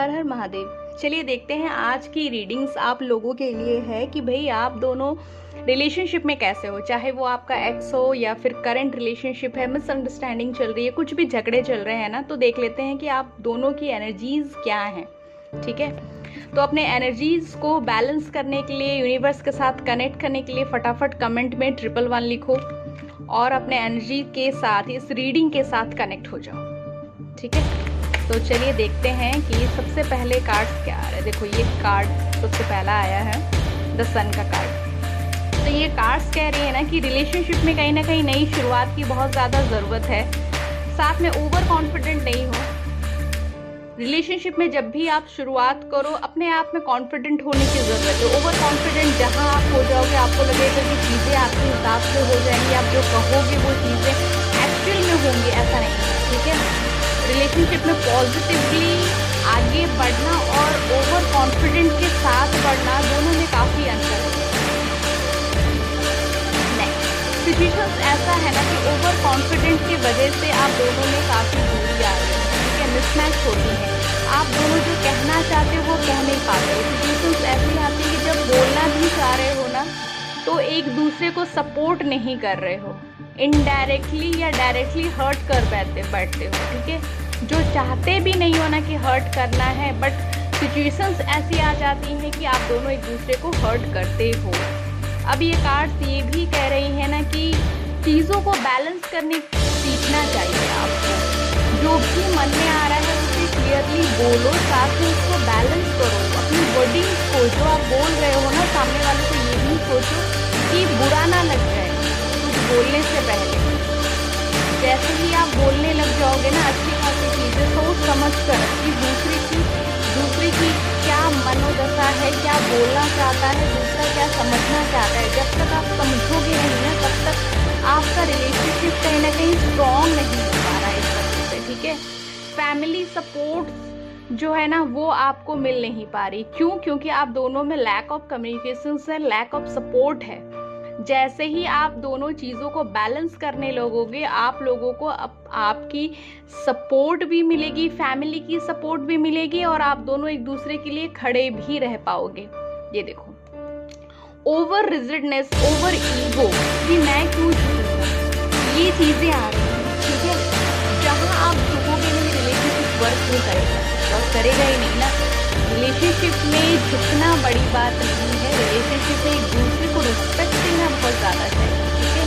हर हर महादेव। चलिए देखते हैं आज की रीडिंग्स आप लोगों के लिए है कि भाई आप दोनों रिलेशनशिप में कैसे हो, चाहे वो आपका एक्स हो या फिर करंट रिलेशनशिप है, मिसअंडरस्टैंडिंग चल रही है, कुछ भी झगड़े चल रहे हैं ना, तो देख लेते हैं कि आप दोनों की एनर्जीज क्या हैं। ठीक है, तो अपने एनर्जीज को बैलेंस करने के लिए, यूनिवर्स के साथ कनेक्ट करने के लिए फटाफट कमेंट में 111 लिखो और अपने एनर्जी के साथ इस रीडिंग के साथ कनेक्ट हो जाओ। ठीक है, तो चलिए देखते हैं कि सबसे पहले कार्ड्स क्या आ रहा है। देखो ये कार्ड सबसे पहला आया है, द सन का कार्ड। तो ये कार्ड्स कह रही है ना कि रिलेशनशिप में कहीं ना कहीं नई शुरुआत की बहुत ज़्यादा ज़रूरत है। साथ में ओवर कॉन्फिडेंट नहीं हो। रिलेशनशिप में जब भी आप शुरुआत करो अपने आप में कॉन्फिडेंट होने की ज़रूरत है। ओवर कॉन्फिडेंट जहाँ आप हो जाओगे, आपको लगेगा कि चीज़ें आपके हिसाब से हो जाएंगी, आप जो कहोगे वो चीज़ें एक्चुअल में होंगी, ऐसा नहीं है। ठीक है, रिलेशनशिप में पॉजिटिवली आगे बढ़ना और ओवर कॉन्फिडेंट के साथ बढ़ना, दोनों में काफ़ी अंतर है। नेक्स्ट सिचुएशन ऐसा है ना कि ओवर कॉन्फिडेंट की वजह से आप दोनों में काफ़ी दूरी आ रही है। ठीक है, मिसमैच होती है, आप दोनों जो कहना चाहते हो वो कह नहीं पाते। सिचुएशन ऐसी आती है कि जब बोलना भी चाह रहे हो ना, तो एक दूसरे को सपोर्ट नहीं कर रहे हो, इनडायरेक्टली या डायरेक्टली हर्ट कर बैठते हो। ठीक है, जो चाहते भी नहीं हो ना कि हर्ट करना है, बट सिचुएशंस ऐसी आ जाती हैं कि आप दोनों एक दूसरे को हर्ट करते हो। अब ये कार्ड्स ये भी कह रही है ना कि चीज़ों को बैलेंस करने सीखना चाहिए आपको। जो भी मन में आ रहा है उसे क्लियरली बोलो, साथ में उसको बैलेंस करो। अपनी वर्डिंग्स को, जो आप बोल रहे हो ना, सामने वाले को ये भी सोचो कि बुरा ना लग जाए कुछ बोलने से पहले। जैसे ही आप बोलने लग जाओगे ना अच्छी खासी चीज़ें, सोच समझ कर कि दूसरे की क्या मनोदशा है, क्या बोलना चाहता है, दूसरा क्या समझना चाहता है। जब तक आप समझोगे नहीं ना, तब तक आपका रिलेशनशिप कहीं ना कहीं स्ट्रॉन्ग नहीं हो पा रहा है इस वजह से। ठीक है, फैमिली सपोर्ट जो है ना वो आपको मिल नहीं पा रही। क्यों? क्योंकि आप दोनों में लैक ऑफ कम्युनिकेशन है, लैक ऑफ सपोर्ट है। जैसे ही आप दोनों चीज़ों को बैलेंस करने लगोगे, आप लोगों को आपकी सपोर्ट भी मिलेगी, फैमिली की सपोर्ट भी मिलेगी और आप दोनों एक दूसरे के लिए खड़े भी रह पाओगे। ये देखो, ओवर रिजिडनेस, ओवर ईगो कि मैं क्यों झुकूंगा, ये चीज़ें आ रही हैं। ठीक है, जहाँ आप झुकोगे नहीं, रिलेशनशिप वर्क नहीं करेगा और करेगा ही नहीं ना। रिलेशनशिप में झुकना बड़ी बात नहीं है, रिलेशनशिप में एक दूसरे को रिस्पेक्ट देना बहुत ज़्यादा चाहिए। ठीक है,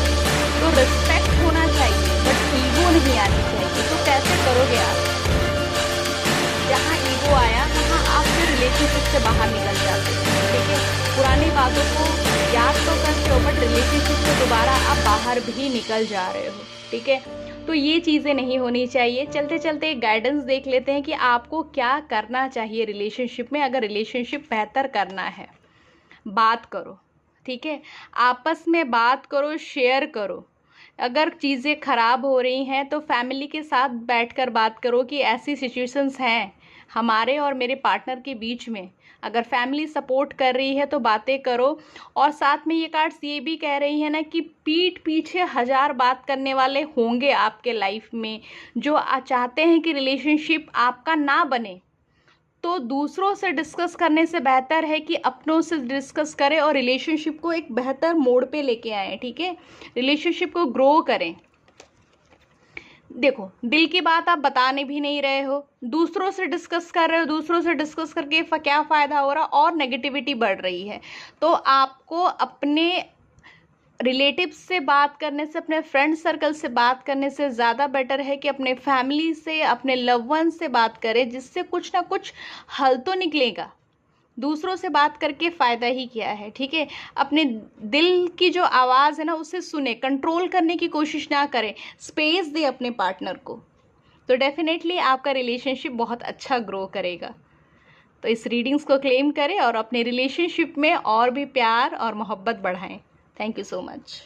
तो रिस्पेक्ट होना चाहिए बट ईगो नहीं आनी चाहिए। तो कैसे करोगे आप? जहाँ ईगो आया वहाँ आप फिर रिलेशनशिप से बाहर निकल जाते हो। ठीक है, पुरानी बातों को याद तो करते हो बट रिलेशनशिप से दोबारा आप बाहर भी निकल जा रहे हो। ठीक है, तो ये चीज़ें नहीं होनी चाहिए। चलते चलते एक गाइडेंस देख लेते हैं कि आपको क्या करना चाहिए रिलेशनशिप में। अगर रिलेशनशिप बेहतर करना है, बात करो। ठीक है, आपस में बात करो, शेयर करो। अगर चीज़ें ख़राब हो रही हैं तो फैमिली के साथ बैठकर बात करो कि ऐसी सिचुएशंस हैं हमारे और मेरे पार्टनर के बीच में। अगर फैमिली सपोर्ट कर रही है तो बातें करो। और साथ में ये कार्ड्स ये भी कह रही है ना कि पीठ पीछे 1000 बात करने वाले होंगे आपके लाइफ में, जो चाहते हैं कि रिलेशनशिप आपका ना बने। तो दूसरों से डिस्कस करने से बेहतर है कि अपनों से डिस्कस करें और रिलेशनशिप को एक बेहतर मोड़ पे लेके आएँ। ठीक है, रिलेशनशिप को ग्रो करें। देखो, दिल की बात आप बताने भी नहीं रहे हो, दूसरों से डिस्कस कर रहे हो, दूसरों से डिस्कस करके क्या फ़ायदा हो रहा, और नेगेटिविटी बढ़ रही है। तो आपको अपने रिलेटिव्स से बात करने से, अपने फ्रेंड सर्कल से बात करने से ज़्यादा बेटर है कि अपने फैमिली से, अपने लव वन से बात करें, जिससे कुछ ना कुछ हल तो निकलेगा। दूसरों से बात करके फ़ायदा ही क्या है। ठीक है, अपने दिल की जो आवाज़ है ना उसे सुने, कंट्रोल करने की कोशिश ना करें, स्पेस दे अपने पार्टनर को, तो डेफिनेटली आपका रिलेशनशिप बहुत अच्छा ग्रो करेगा। तो इस रीडिंग्स को क्लेम करें और अपने रिलेशनशिप में और भी प्यार और मोहब्बत बढ़ाएं। Thank you so much.